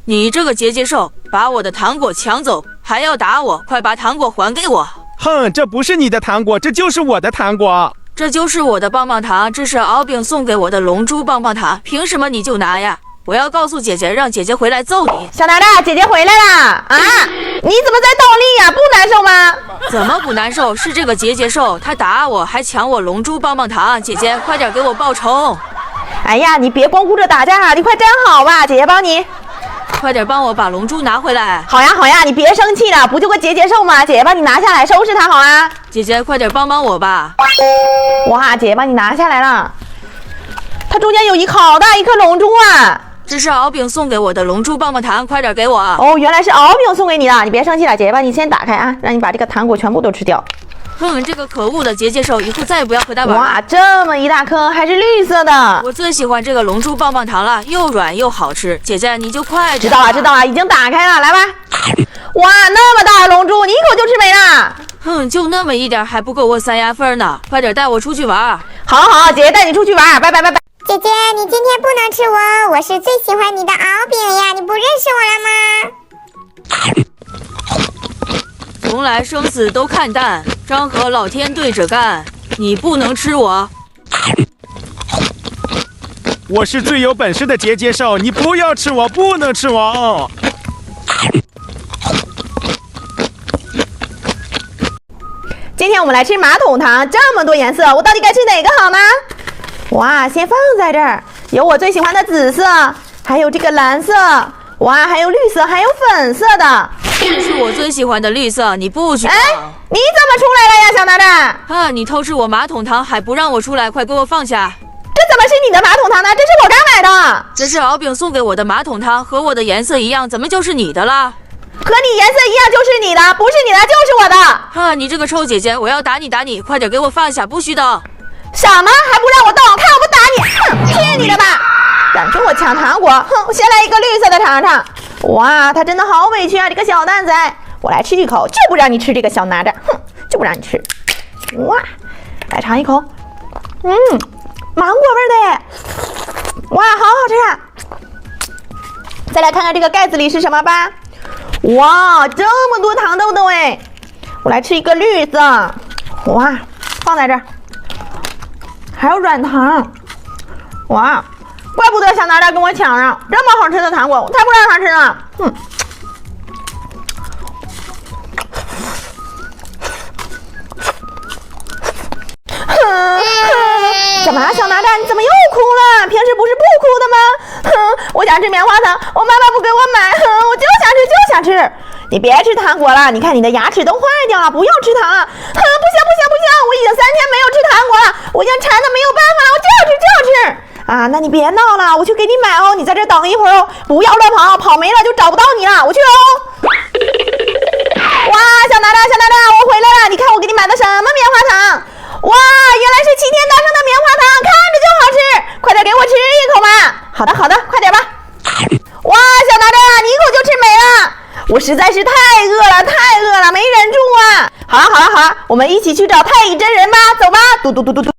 你这个结节兽，把我的糖果抢走，还要打我，快把糖果还给我！哼，这不是你的糖果，这就是我的糖果。这就是我的棒棒糖，这是敖丙送给我的龙珠棒棒糖，凭什么你就拿呀？我要告诉姐姐，让姐姐回来揍你。小哪吒，姐姐回来啦！啊，你怎么在倒立呀？不难受吗？怎么不难受？是这个结节兽，他打我，还抢我龙珠棒棒糖。姐姐，快点给我报仇！哎呀，你别光顾着打架，你快站好吧，姐姐帮你。快点帮我把龙珠拿回来！好呀好呀，你别生气了，不就个结节兽吗？姐姐帮你拿下来，收拾它好啊！姐姐，快点帮帮我吧！哇，姐姐帮你拿下来了，它中间有好大一颗龙珠啊！这是敖丙送给我的龙珠棒棒糖，快点给我！哦，原来是敖丙送给你的，你别生气了，姐姐帮你先打开啊，让你把这个糖果全部都吃掉。哼，这个可恶的结节兽，以后再也不要和他玩了。哇，这么一大颗，还是绿色的。我最喜欢这个龙珠棒棒糖了，又软又好吃。姐姐，你就快点。知道了，知道了，已经打开了，来吧。哇，那么大的龙珠，你一口就吃没了。哼，就那么一点，还不够我塞牙缝呢。快点带我出去玩。好好，姐姐带你出去玩，拜拜拜拜。姐姐，你今天不能吃我，我是最喜欢你的敖丙呀，你不认识我了吗？从来生死都看淡，张和老天对着干，你不能吃我。我是最有本事的结节兽，你不要吃我，不能吃我。今天我们来吃马桶糖，这么多颜色，我到底该吃哪个好呢？哇，先放在这儿，有我最喜欢的紫色，还有这个蓝色，哇，还有绿色，还有粉色的。是我最喜欢的绿色，你不许放！哎，你怎么出来了呀，小哪吒？啊，你偷吃我马桶糖还不让我出来，快给我放下！这怎么是你的马桶糖呢？这是我刚买的。这是敖丙送给我的马桶糖，和我的颜色一样，怎么就是你的啦？和你颜色一样就是你的，不是你的就是我的。啊，你这个臭姐姐，我要打你打你，快点给我放下，不许动！什么还不让我动？看我不打你！哼，去你的吧！敢跟我抢糖果，哼，先来一个绿色的尝尝。哇，他真的好委屈啊，这个小蛋仔！我来吃一口，就不让你吃这个小哪吒，哼，就不让你吃。哇，来尝一口，芒果味的耶！哇，好好吃啊！再来看看这个盖子里是什么吧。哇，这么多糖豆豆哎！我来吃一个绿色，哇，放在这儿，还有软糖，哇！怪不得小哪吒跟我抢上这么好吃的糖果，我才不让他吃呢！怎么小哪吒你怎么又哭了？平时不是不哭的吗？我想吃棉花糖，我妈妈不给我买，我就想吃就想吃。你别吃糖果了，你看你的牙齿都坏掉了，不用吃糖了。不行不行不行，我已经3天没有吃糖果了，我已经馋得没有办法了，我就要吃就要吃。啊，那你别闹了，我去给你买哦，你在这等一会儿哦，不要乱跑，跑没了就找不到你了，我去哦。哇，小哪吒小哪吒，我回来了，你看我给你买的什么棉花糖？哇，原来是齐天大圣的棉花糖，看着就好吃，快点给我吃一口吧。好的好的，快点吧。哇，小哪吒，你一口就吃没了，我实在是太饿了，没忍住啊。好了好了好了，我们一起去找太乙真人吧，走吧，嘟嘟嘟嘟嘟。